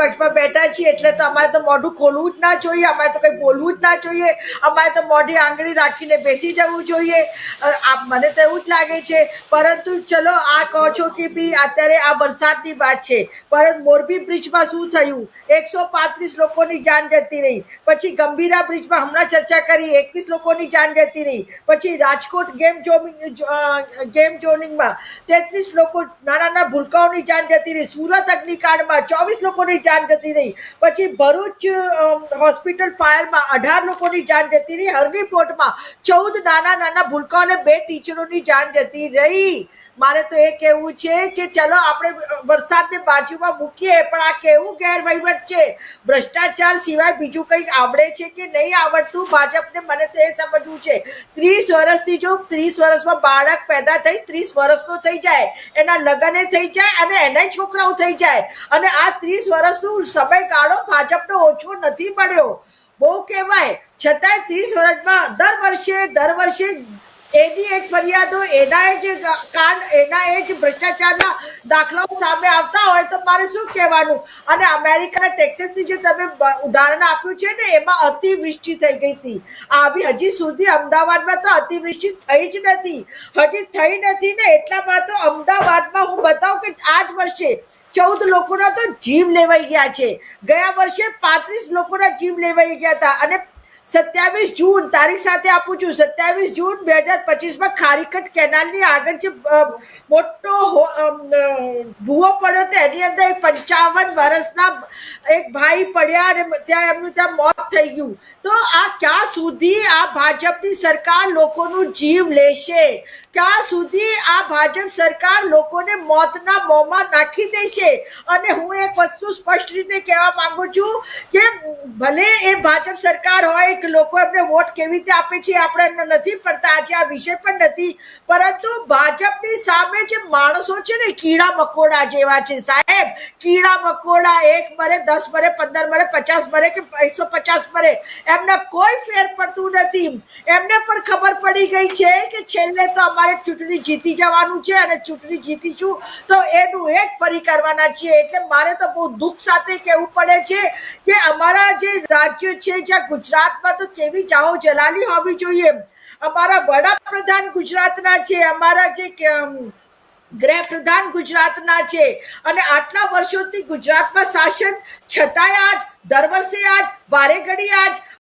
પક્ષમાં બેઠા છીએ એટલે તો અમારે તો મોઢું ખોલવું જ ના જોઈએ, અમારે તો કંઈ બોલવું જ ના જોઈએ, અમારે તો મોઢી આંગળી રાખીને બેસી જવું જોઈએ. મને તો એવું જ લાગે છે. પરંતુ ચલો આ કહો છો કે બી અત્યારે આ વરસાદની વાત છે, પરંતુ મોરબી બ્રિજમાં શું થયું? 135 લોકોની જાન જતી રહી. પછી ગંભીરા બ્રિજમાં હમણાં ચર્ચા કરી 21 લોકોની જાન જતી રહી. પછી રાજકોટ ગેમ ઝોનિંગમાં 33 લોકો નાના નાના ભૂલકાઓની જાન જતી રહી. સુરત અગ્નિકાંડમાં 24 લોકોની જાન જતી રહી. પછી ભરૂચ હોસ્પિટલ ફાયરમાં 18 લોકોની જાન જતી રહી. હરણી પોર્ટમાં 14 નાના નાના ભૂલકાઓને 2 ટીચરોની જાન જતી રહી. મારે તો એ કહેવું છે કે ચલો આપણે વરસાદને બાજુમાં મૂકીએ, પણ આ કેવું ગેરવહીવટ છે. ભ્રષ્ટાચાર સિવાય બીજું કંઈક આવડે છે કે નહીં આવડતું ભાજપને? મને તો એ સમજવું છે. 30 વર્ષથી જો 30 વર્ષમાં બાળક પેદા થઈ 30 વર્ષનો થઈ જાય, એના લગ્ન થઈ જાય અને એના છોકરાઓ થઈ જાય, અને આ 30 વર્ષનો સમયગાળો ભાજપનો ઓછો નથી પડ્યો. બહુ કહેવાય છતાંય 30 વર્ષમાં દર વર્ષે એની એક ફરિયાદો, એના જ કાંડ, એના જ ભ્રષ્ટાચારના દાખલાઓ સામે આવતા હોય તો મારે શું કહેવાનું? અને અમેરિકાના ટેક્સાસની જે તમે ઉદાહરણ આપ્યું છે ને, એમાં અતિવૃષ્ટિ થઈ ગઈ હતી. આવી હજી સુધી અમદાવાદમાં તો અતિવૃષ્ટિ થઈ જ નથી, હજી થઈ નથી ને. એટલામાં તો અમદાવાદમાં હું બતાવું કે આ જ વર્ષે 14 લોકોના તો જીવ લેવાઈ ગયા છે. ગયા વર્ષે 35 લોકોના જીવ લેવાઈ ગયા હતા. અને 27 જૂન તારીખ સાથે આપું છું, 27 જૂન 2025માં ખારીકટ કેનાલની આગળ જે મોટો ભૂવો પડ્યો હતો, એની અંદર 55 વર્ષના એક ભાઈ પડ્યા અને એમનું ત્યાં મોત થઈ ગયું. તો આ ક્યાં સુધી આ ભાજપની સરકાર લોકોનું જીવ લેશે? ક્યાં સુધી આ ભાજપ સરકાર લોકોને મોતના મોંમાં નાખી દેશે? અને હું એક વસ્તુ સ્પષ્ટ રીતે કહેવા માંગુ છું કે ભલે એ ભાજપ સરકાર હોય કે લોકો એમને વોટ કેવી રીતે આપે છે આપણે એમને નથી પડતા, આજે આ વિષય પણ નથી, પરંતુ ભાજપની સામે જે માણસો છે ને, કીડા મકોડા જેવા છે સાહેબ. કીડા મકોડા, 1 મરે 10 મરે 15 મરે 50 મરે કે 150 મરે, એમને કોઈ ફેર પડતું નથી. એમને પણ ખબર પડી ગઈ છે કે છેલ્લે તો અમારે ચૂંટણી જીતી જવાનું છે, અને ચૂંટણી જીતીશું તો એનું એ જ ફરી કરવાના છીએ. એટલે મારે તો બહુ દુઃખ સાથે કહેવું પડે છે કે અમારા જે રાજ્ય છે, જ્યાં ગુજરાતમાં તો કેવી જાહો જલાલી હોવી જોઈએ. અમારા વડાપ્રધાન ગુજરાતના છે, અમારા જે ગૃહપ્રધાન ગુજરાતના છે, અને આટલા વર્ષોથી ગુજરાતમાં શાસન, છતાંય આજ દર વર્ષે આજ વારે ઘડી આજ